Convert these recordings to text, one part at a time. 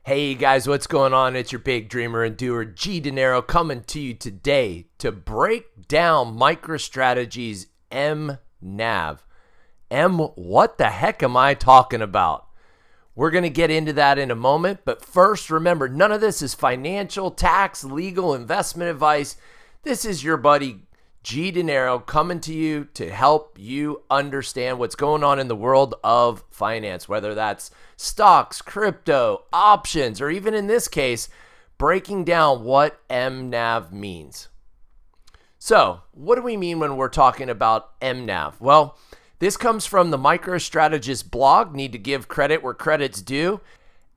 Hey guys, what's going on? It's your big dreamer and doer, G Dinero, coming to you today to break down MicroStrategy's mNAV. What the heck am I talking about? We're going to get into that in a moment, but first, remember, none of this is financial, tax, legal, investment advice. This is your buddy G Dinero coming to you to help you understand what's going on in the world of finance, whether that's stocks, crypto, options, or even in this case, breaking down what mNAV means. So, what do we mean when we're talking about mNAV? Well, this comes from the MicroStrategist blog. Need to give credit where credit's due.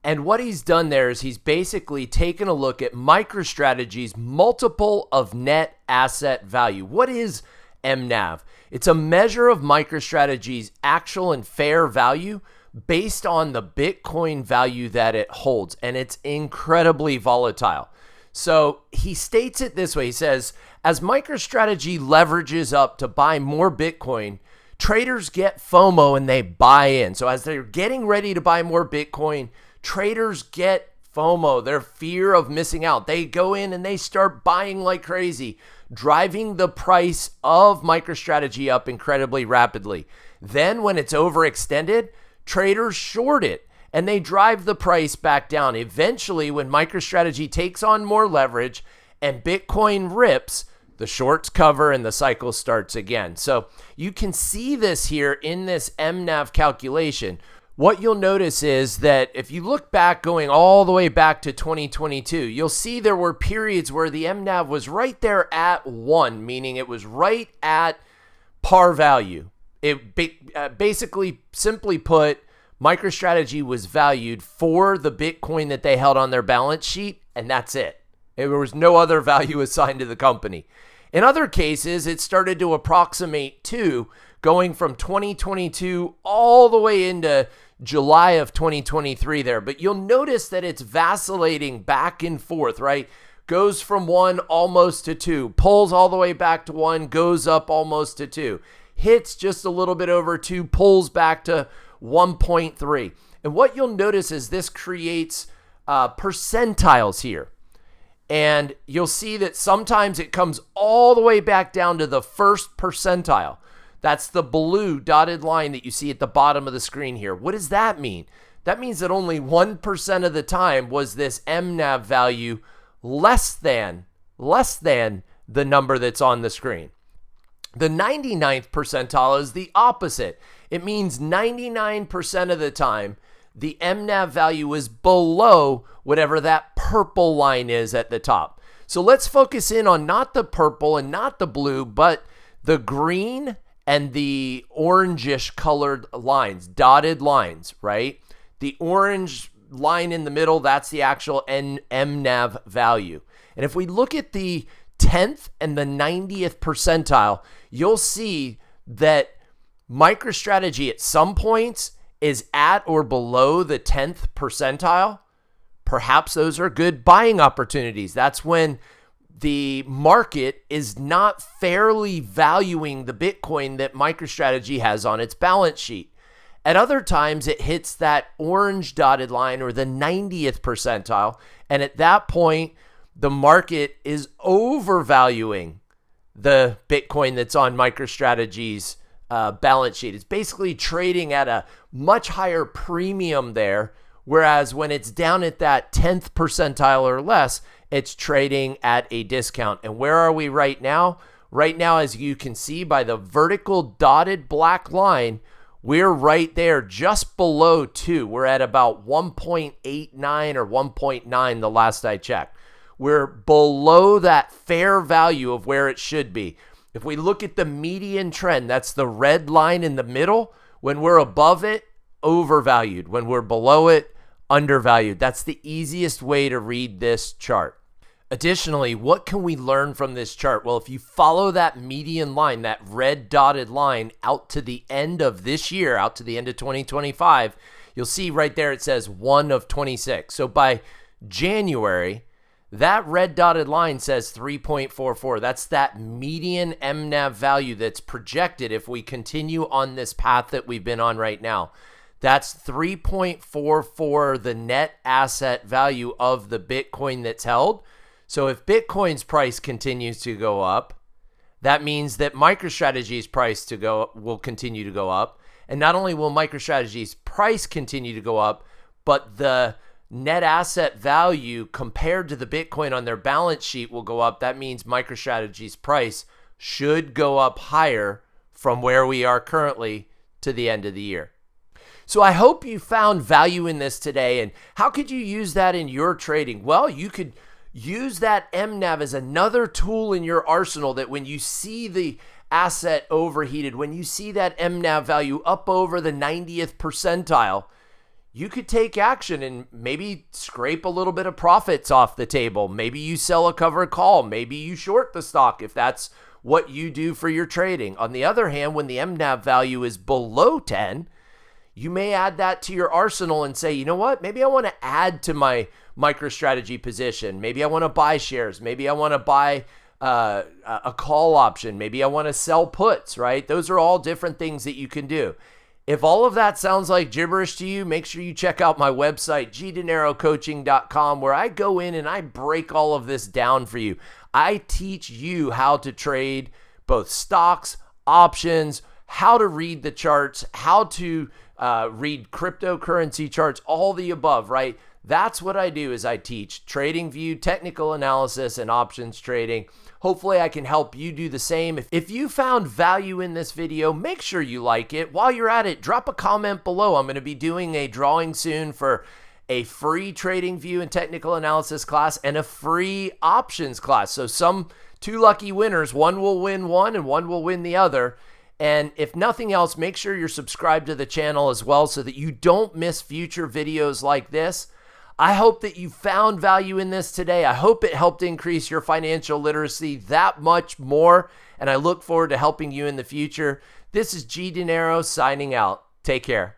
And what he's done there is he's basically taken a look at MicroStrategy's multiple of net asset value. What is mNAV? It's a measure of MicroStrategy's actual and fair value based on the Bitcoin value that it holds. And it's incredibly volatile. So he states it this way. He says, as MicroStrategy leverages up to buy more Bitcoin, traders get FOMO and they buy in. So as they're getting ready to buy more Bitcoin, traders get FOMO, their fear of missing out. They go in and they start buying like crazy, driving the price of MicroStrategy up incredibly rapidly. Then when it's overextended, traders short it and they drive the price back down. Eventually, when MicroStrategy takes on more leverage and Bitcoin rips, the shorts cover and the cycle starts again. So you can see this here in this mNAV calculation. What you'll notice is that if you look back, going all the way back to 2022, you'll see there were periods where the mNAV was right there at 1, meaning it was right at par value. It basically, simply put, MicroStrategy was valued for the Bitcoin that they held on their balance sheet, and that's it. There was no other value assigned to the company. In other cases, it started to approximate 2, going from 2022 all the way into July of 2023 there. But you'll notice that it's vacillating back and forth, right? Goes from 1 almost to 2, pulls all the way back to 1, goes up almost to 2, hits just a little bit over 2, pulls back to 1.3. And what you'll notice is this creates percentiles here. And you'll see that sometimes it comes all the way back down to the first percentile. That's the blue dotted line that you see at the bottom of the screen here. What does that mean? That means that only 1% of the time was this mNAV value less than the number that's on the screen. The 99th percentile is the opposite. It means 99% of the time, the mNAV value is below whatever that purple line is at the top. So let's focus in on not the purple and not the blue, but the green and the orangish colored lines, dotted lines, right? The orange line in the middle, that's the actual mNAV value. And if we look at the 10th and the 90th percentile, you'll see that MicroStrategy at some points is at or below the 10th percentile. Perhaps those are good buying opportunities. That's when the market is not fairly valuing the Bitcoin that MicroStrategy has on its balance sheet. At other times, it hits that orange dotted line or the 90th percentile. And at that point, the market is overvaluing the Bitcoin that's on MicroStrategy's balance sheet. It's basically trading at a much higher premium there. Whereas when it's down at that 10th percentile or less, it's trading at a discount. And where are we right now? Right now, as you can see by the vertical dotted black line, we're right there just below 2. We're at about 1.89 or 1.9 the last I checked. We're below that fair value of where it should be. If we look at the median trend, that's the red line in the middle. When we're above it, overvalued. When we're below it, undervalued. That's the easiest way to read this chart. Additionally, what can we learn from this chart? Well, if you follow that median line, that red dotted line out to the end of this year, out to the end of 2025, you'll see right there it says 1 of 26. So by January, that red dotted line says 3.44. That's that median mNAV value that's projected if we continue on this path that we've been on right now. That's 3.44, the net asset value of the Bitcoin that's held. So if Bitcoin's price continues to go up, that means that MicroStrategy's price will continue to go up. And not only will MicroStrategy's price continue to go up, but the net asset value compared to the Bitcoin on their balance sheet will go up. That means MicroStrategy's price should go up higher from where we are currently to the end of the year. So I hope you found value in this today. And how could you use that in your trading? Well, you could use that mNAV as another tool in your arsenal, that when you see the asset overheated, when you see that mNAV value up over the 90th percentile, you could take action and maybe scrape a little bit of profits off the table. Maybe you sell a covered call. Maybe you short the stock if that's what you do for your trading. On the other hand, when the mNAV value is below 10, you may add that to your arsenal and say, you know what, maybe I want to add to my MicroStrategy position. Maybe I want to buy shares. Maybe I want to buy a call option. Maybe I want to sell puts, right? Those are all different things that you can do. If all of that sounds like gibberish to you, make sure you check out my website, gdinerocoaching.com, where I go in and I break all of this down for you. I teach you how to trade both stocks, options, how to read the charts, how to read cryptocurrency charts, all the above, right? That's what I do, is I teach TradingView, technical analysis, and options trading. Hopefully I can help you do the same. If you found value in this video, make sure you like it. While you're at it, drop a comment below. I'm going to be doing a drawing soon for a free TradingView and technical analysis class and a free options class. So two lucky winners, one will win one and one will win the other. And if nothing else, make sure you're subscribed to the channel as well so that you don't miss future videos like this. I hope that you found value in this today. I hope it helped increase your financial literacy that much more. And I look forward to helping you in the future. This is G Dinero signing out. Take care.